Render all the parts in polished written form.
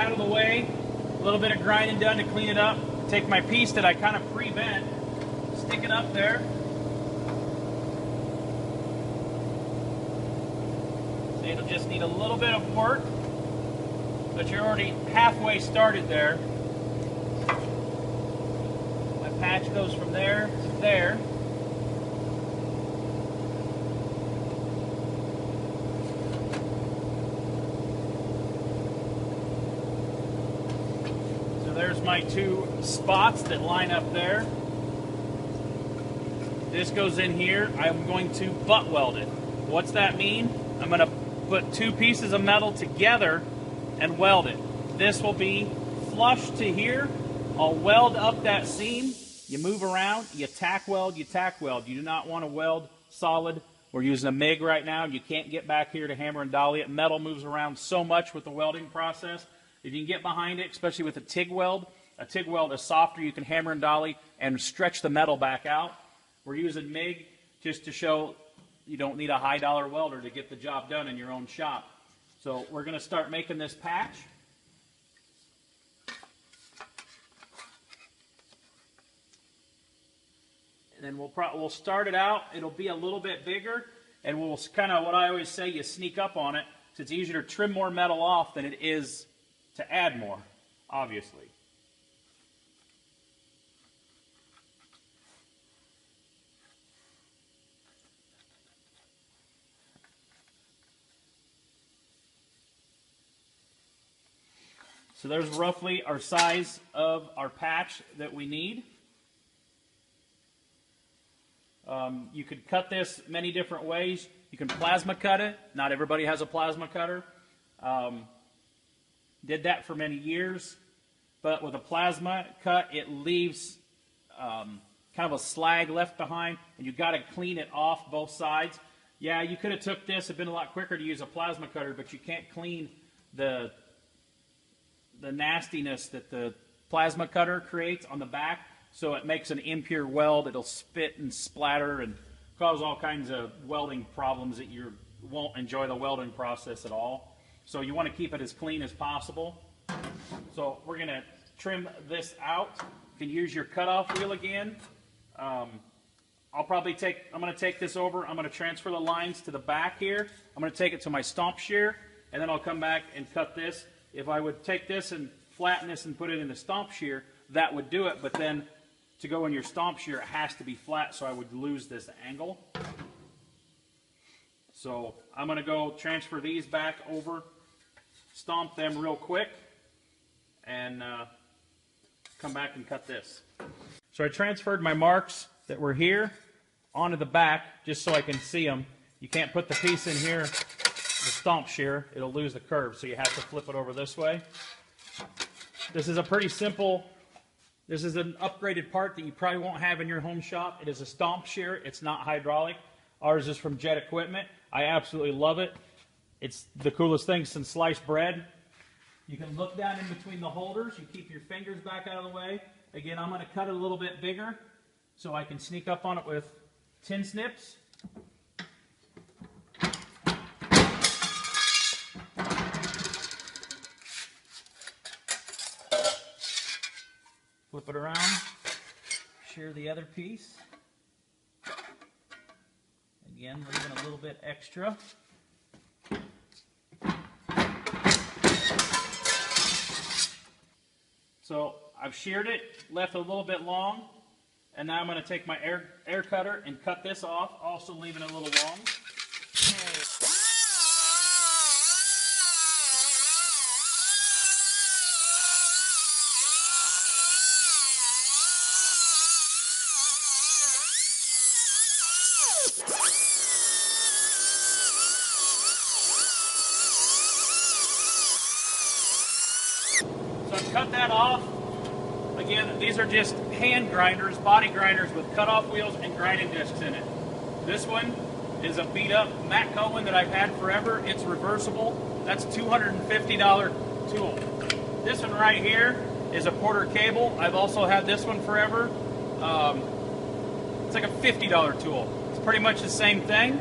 out of the way, a little bit of grinding done to clean it up. Take my piece that I kind of pre-bent, stick it up there. See, it'll just need a little bit of work, but you're already halfway started there. My patch goes from there to there. There's my two spots that line up there. This goes in here. I'm going to butt weld it. What's that mean? I'm going to put two pieces of metal together and weld it. This will be flush to here. I'll weld up that seam. You move around, you tack weld, you tack weld. You do not want to weld solid. We're using a MIG right now. You can't get back here to hammer and dolly it. Metal moves around so much with the welding process. If you can get behind it, especially with a TIG weld is softer. You can hammer and dolly and stretch the metal back out. We're using MIG just to show you don't need a high dollar welder to get the job done in your own shop. So we're going to start making this patch. And then we'll start it out. It'll be a little bit bigger, and we'll kind of, what I always say, you sneak up on it. So it's easier to trim more metal off than it is to add more, obviously. So there's roughly our size of our patch that we need. You could cut this many different ways. You can plasma cut it. Not everybody has a plasma cutter. Did that for many years, but with a plasma cut, it leaves kind of a slag left behind, and you've got to clean it off both sides. Yeah, you could have took this. It'd been a lot quicker to use a plasma cutter, but you can't clean the nastiness that the plasma cutter creates on the back, so it makes an impure weld. It'll spit and splatter and cause all kinds of welding problems that you won't enjoy the welding process at all. So you want to keep it as clean as possible. So we're going to trim this out. You can use your cutoff wheel again. I'm going to take this over. I'm going to transfer the lines to the back here. I'm going to take it to my stomp shear, and then I'll come back and cut this. If I would take this and flatten this and put it in the stomp shear, that would do it. But then to go in your stomp shear, it has to be flat, so I would lose this angle. So I'm going to go transfer these back over, stomp them real quick, and come back and cut this. So I transferred my marks that were here onto the back just so I can see them. You can't put the piece in here, the stomp shear, it'll lose the curve, so you have to flip it over this way. This is a pretty simple, this is an upgraded part that you probably won't have in your home shop. It is a stomp shear, it's not hydraulic. Ours is from Jet Equipment. I absolutely love it. It's the coolest thing since sliced bread. You can look down in between the holders. You keep your fingers back out of the way. Again, I'm going to cut it a little bit bigger so I can sneak up on it with tin snips. Flip it around. Shear the other piece. Again, leaving a little bit extra. So I've sheared it, left a little bit long, and now I'm going to take my air cutter and cut this off, also leaving it a little long. Cut that off. Again, these are just hand grinders, body grinders with cutoff wheels and grinding discs in it. This one is a beat up Matt Cohen that I've had forever. It's reversible. That's a $250 tool. This one right here is a Porter cable. I've also had this one forever. It's like a $50 tool. It's pretty much the same thing.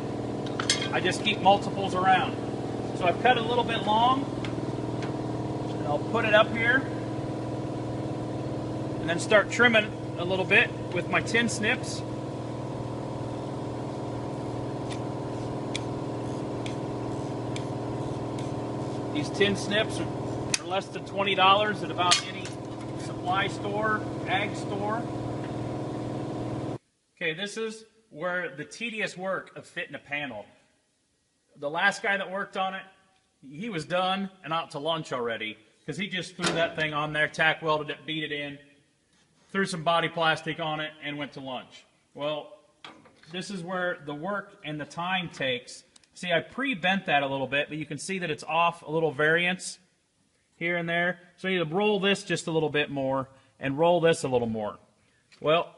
I just keep multiples around. So I've cut it a little bit long. And I'll put it up here and then start trimming a little bit with my tin snips. These tin snips are less than $20 at about any supply store, ag store. Okay, this is where the tedious work of fitting a panel. The last guy that worked on it, he was done and out to lunch already because he just threw that thing on there, tack welded it, beat it in, threw some body plastic on it, and went to lunch. Well, this is where the work and the time takes. See, I pre-bent that a little bit, but you can see that it's off a little variance here and there. So you need to roll this just a little bit more and roll this a little more. Well,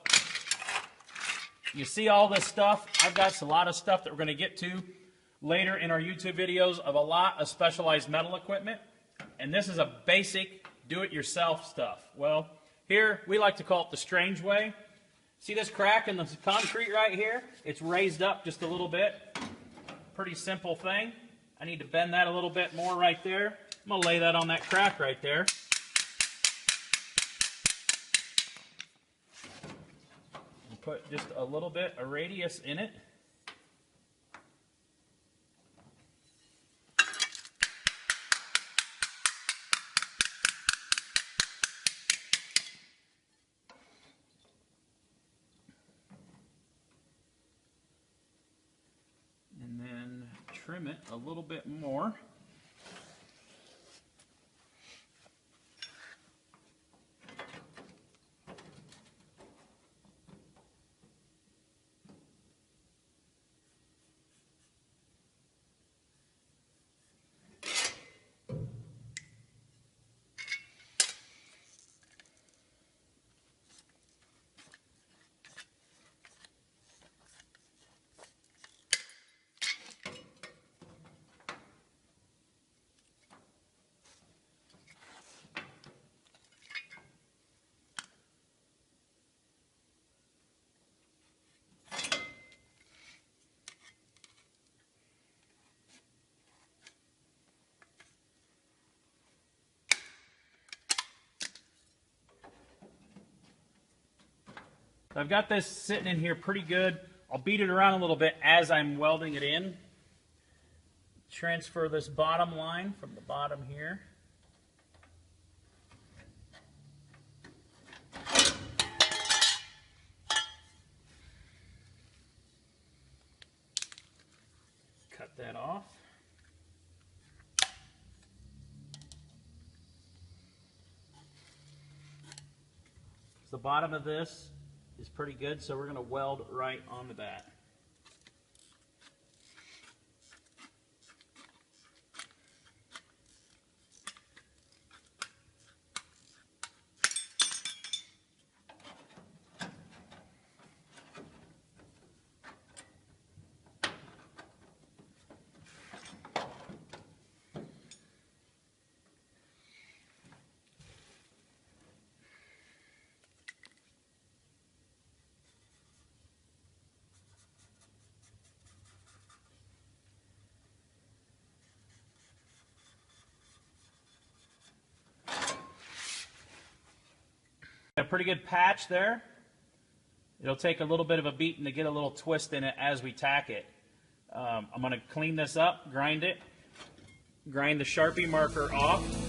you see all this stuff? I've got a lot of stuff that we're going to get to later in our YouTube videos of a lot of specialized metal equipment. And this is a basic do-it-yourself stuff. Well, here we like to call it the strange way. See this crack in the concrete right here? It's raised up just a little bit. Pretty simple thing. I need to bend that a little bit more right there. I'm going to lay that on that crack right there. And put just a little bit of radius in it. And then trim it a little bit more. So I've got this sitting in here pretty good. I'll beat it around a little bit as I'm welding it in. Transfer this bottom line from the bottom here. Cut that off. The bottom of this is pretty good, so we're going to weld right onto that. A pretty good patch there. It'll take a little bit of a beating to get a little twist in it as we tack it. I'm going to clean this up, grind it, grind the Sharpie marker off.